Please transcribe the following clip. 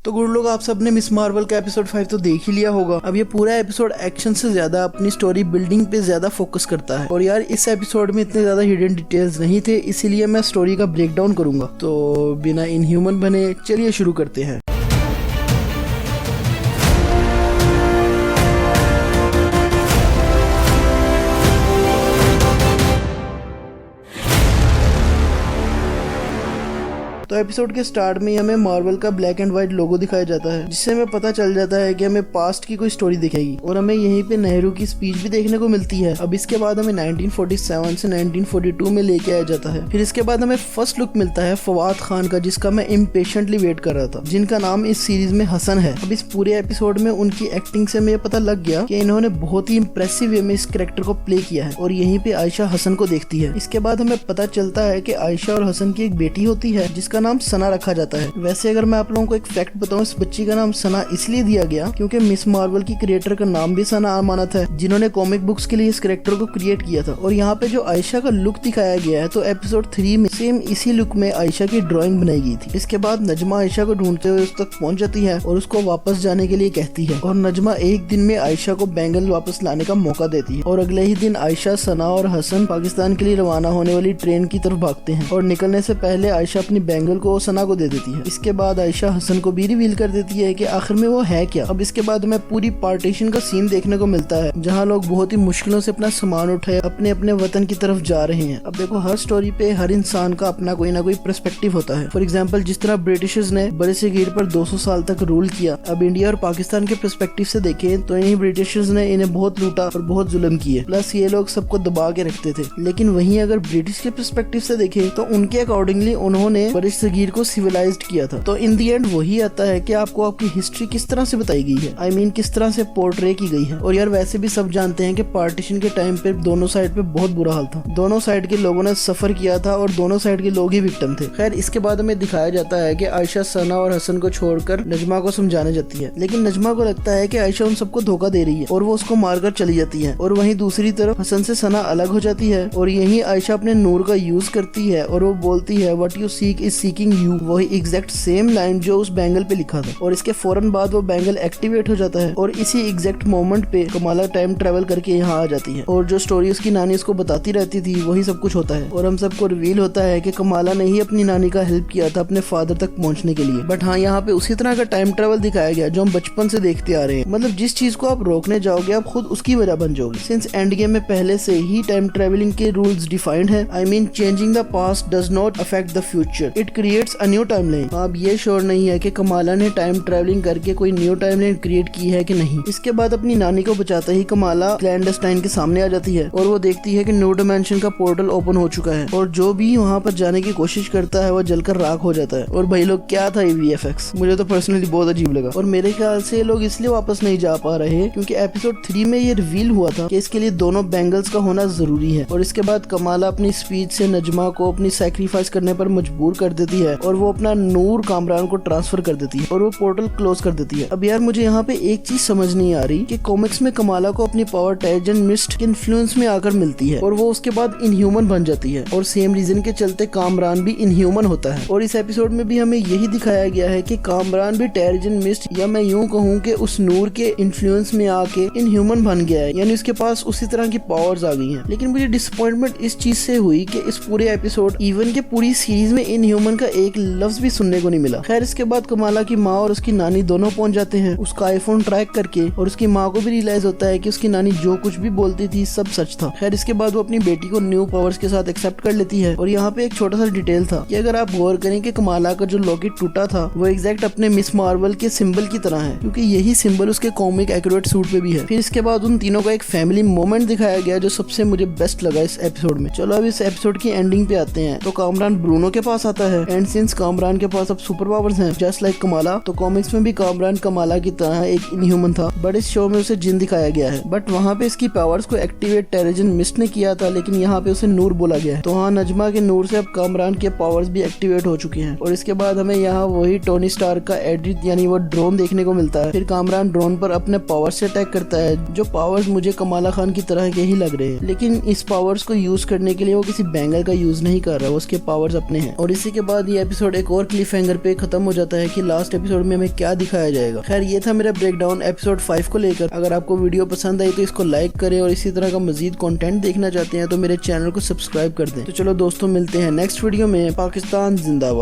तो गुड लोग, आप सबने मिस मार्वल का एपिसोड 5 तो देख ही लिया होगा। अब ये पूरा एपिसोड एक्शन से ज्यादा अपनी स्टोरी बिल्डिंग पे ज्यादा फोकस करता है। और यार इस एपिसोड में इतने ज्यादा हिडन डिटेल्स नहीं थे, इसीलिए मैं स्टोरी का ब्रेक डाउन करूंगा। तो बिना इनह्यूमन बने चलिए शुरू करते हैं। तो एपिसोड के स्टार्ट में हमें मार्वल का ब्लैक एंड व्हाइट लोगो दिखाया जाता है, जिससे हमें पता चल जाता है कि हमें पास्ट की कोई स्टोरी दिखेगी। और हमें यहीं पे नेहरू की स्पीच भी देखने को मिलती है। अब इसके बाद हमें 1947 से 1942 में लेके आया जाता है। फिर इसके बाद हमें फर्स्ट लुक मिलता है फवाद खान का, जिसका मैं इम्पेशेंटली वेट कर रहा था, जिनका नाम इस सीरीज में हसन है। अब इस पूरे एपिसोड में उनकी एक्टिंग से मुझे पता लग गया कि इन्होंने बहुत ही इम्प्रेसिव वे में इस कैरेक्टर को प्ले किया है। और यहीं पे आयशा हसन को देखती है। इसके बाद हमें पता चलता है कि आयशा और हसन की एक बेटी होती है, जिसका नाम सना रखा जाता है। वैसे अगर मैं आप लोगों को एक फैक्ट बताऊं, इस बच्ची का नाम सना इसलिए दिया गया क्योंकि मिस मार्वल की क्रिएटर का नाम भी सना अमानत है, जिन्होंने कॉमिक बुक्स के लिए इस कैरेक्टर को क्रिएट किया था। और यहाँ पे जो आयशा का लुक दिखाया गया है, तो एपिसोड 3 में सेम इसी लुक में आयशा की ड्राइंग बनाई गई थी। इसके बाद नजमा आयशा को ढूंढते हुए उस तक पहुंच जाती है और उसको वापस जाने के लिए कहती है। और नजमा एक दिन में आयशा को बैंगल वापस लाने का मौका देती है। और अगले ही दिन आयशा, सना और हसन पाकिस्तान के लिए रवाना होने वाली ट्रेन की तरफ भागते हैं। और निकलने से पहले आयशा अपनी बैंगल को सना को दे देती है। इसके बाद आयशा हसन को भी रिवील कर देती है कि आखिर में वो है क्या। अब इसके बाद हमें पूरी पार्टीशन का सीन देखने को मिलता है, जहाँ लोग बहुत ही मुश्किलों से अपना सामान उठाए अपने अपने वतन की तरफ जा रहे हैं। अब देखो, हर स्टोरी पे हर इंसान का अपना कोई ना कोई पर्सपेक्टिव होता है। फॉर एग्जाम्पल, जिस तरह ब्रिटिशर्स ने बड़े सगीर पर 200 साल तक रूल किया, अब इंडिया और पाकिस्तान के पर्सपेक्टिव से देखें तो इन्हीं ब्रिटिशर्स ने इन्हें बहुत लूटा और बहुत जुल्म किए, प्लस ये लोग सबको दबा के रखते थे। लेकिन वहीं अगर ब्रिटिश के पर्सपेक्टिव से देखें तो उनके अकॉर्डिंगली उन्होंने बड़े सगीर को सिविलाइज्ड किया था। तो इन दी एंड वही आता है कि आपको आपकी हिस्ट्री किस तरह से बताई गई है, I mean, किस तरह से पोर्ट्रे की गई है। और यार वैसे भी सब जानते हैं कि पार्टीशन के टाइम पे दोनों साइड पे बहुत बुरा हाल था। दोनों साइड के लोगों ने सफर किया था और दोनों साइड के लोग ही विक्टिम थे। खैर, इसके बाद हमें दिखाया जाता है कि आयशा सना और हसन को छोड़कर नजमा को समझाने जाती है। लेकिन नजमा को लगता है कि आयशा उन सबको धोखा दे रही है और वो उसको मारकर चली जाती है। और वहीं दूसरी तरफ हसन से सना अलग हो जाती है। और यही आयशा अपने नूर का यूज करती है और वो बोलती है, what you seek is seeking you. वही एग्जैक्ट सेम लाइन जो उस बैंगल पे लिखा था। और इसके फौरन बाद वो बैंगल एक्टिवेट हो जाता है और इसी एग्जैक्ट मोमेंट पे कमाला टाइम ट्रेवल करके यहाँ आ जाती है। और जो स्टोरी उसकी नानी उसको बताती रहती थी वही सब कुछ होता है। और हम सबको रिवील होता है कि कमाला ने ही अपनी नानी का हेल्प किया था अपने फादर तक पहुंचने के लिए। बट हाँ, यहाँ पे उसी तरह का टाइम ट्रेवल दिखाया गया जो हम बचपन से देखते आ रहे हैं। मतलब जिस चीज को आप रोकने जाओगे आप खुद उसकी वजह बन जाओगे। सिंस एंड गेम में पहले से ही टाइम ट्रेवलिंग के रूल्स डिफाइंड है। I mean, changing the past does not affect the future. It creates a new timeline. अब ये श्योर नहीं है कि कमाला ने टाइम ट्रैवलिंग करके कोई न्यू टाइमलाइन क्रिएट की है कि नहीं। इसके बाद अपनी नानी को बचाते ही कमाला क्लैंडस्टाइन के सामने आ जाती है और वो देखती है कि न्यू डिमेंशन का पोर्टल ओपन हो चुका है। और जो भी वहाँ पर जाने की कोशिश करता है वो जलकर राख हो जाता है। और भाई लोग, क्या था ये VFX, मुझे तो पर्सनली बहुत अजीब लगा। और मेरे ख्याल से लोग इसलिए वापस नहीं जा पा रहे क्योंकि एपिसोड 3 में ये रिवील हुआ था कि इसके लिए दोनों बैंगल्स का होना जरूरी है। और इसके बाद कमाला अपनी स्पीच से नजमा को अपनी सैक्रिफाइस करने पर मजबूर कर देती है और वो अपना नूर कामरान को ट्रांसफर कर देती है और वो पोर्टल क्लोज कर देती है। अब यार मुझे यहाँ पे एक चीज समझ नहीं आ रही कि कॉमिक्स में कमाला को अपनी पावर टेरिजन मिस्ट के इन्फ्लुएंस में आकर मिलती है और वो उसके बाद इनह्यूमन बन जाती है। और सेम रीजन के चलते कामरान भी इनह्यूमन होता है। और इस एपिसोड में भी हमें यही दिखाया गया है कि कामरान भी टेरिजन मिस्ट, या मैं यूं कहूँ कि उस नूर के इन्फ्लुएंस में आके इनह्यूमन बन गया है, यानी उसके पास उसी तरह की पावर्स आ गई हैं। लेकिन मुझे डिसअपॉइंटमेंट इस चीज से हुई कि इस पूरे एपिसोड इवन के पूरी सीरीज में इनह्यूमन का एक लफ्ज भी सुनने को नहीं मिला। खैर, इसके बाद कमाला की माँ और उसकी नानी दोनों पहुंच जाते हैं उसका आईफोन ट्रैक करके। और उसकी माँ को भी रियलाइज होता है कि उसकी नानी जो कुछ भी बोलती थी सब सच था। खैर, इसके बाद वो अपनी बेटी को न्यू पावर्स के साथ एक्सेप्ट कर लेती है। और यहाँ पे एक छोटा सा डिटेल था कि अगर आप गौर करें कि कमाला का जो लॉकेट टूटा था वो एग्जैक्ट अपने मिस मार्वल के सिंबल की तरह है, क्योंकि यही सिंबल उसके कॉमिक एक्यूरेट सूट पे भी है। फिर इसके बाद उन तीनों का एक फैमिली मोमेंट दिखाया गया जो सबसे मुझे बेस्ट लगा इस एपिसोड में। चलो अब इस एपिसोड की एंडिंग पे आते हैं। तो कामरान ब्रूनो के पास आता है एंड सिंस कामरान के पास अब सुपर पावर्स हैं जस्ट लाइक कमाला, तो कॉमिक्स में भी कामरान कमाला की तरह एक इनह्यूमन था, बट इस शो में उसे जिन दिखाया गया है। बट वहाँ पे इसकी पावर्स को एक्टिवेट टेरिजन मिस्ट ने किया था, लेकिन यहाँ पे उसे नूर बोला गया है। तो हाँ, नजमा के नूर से अब कामरान के पावर्स भी एक्टिवेट हो चुके हैं। और इसके बाद हमें यहाँ वही टोनी स्टार्क का एडिट यानी वो ड्रोन देखने को मिलता है। फिर कामरान ड्रोन पर अपने पावर्स से अटैक करता है, जो पावर्स मुझे कमाला खान की तरह के ही लग रहे हैं। लेकिन इस पावर्स को यूज करने के लिए वो किसी बैंगल का यूज नहीं कर रहा, वो उसके पावर्स अपने हैं। और इसी के बाद ये एपिसोड एक और क्लिफ हैंगर पे खत्म हो जाता है कि लास्ट एपिसोड में हमें क्या दिखाया जाएगा। खैर ये था मेरा ब्रेकडाउन एपिसोड 5 को लेकर। अगर आपको वीडियो पसंद आई तो इसको लाइक करें और इसी तरह का मजीद कंटेंट देखना चाहते हैं तो मेरे चैनल को सब्सक्राइब कर दें। तो चलो दोस्तों, मिलते हैं नेक्स्ट वीडियो में। पाकिस्तान जिंदाबाद।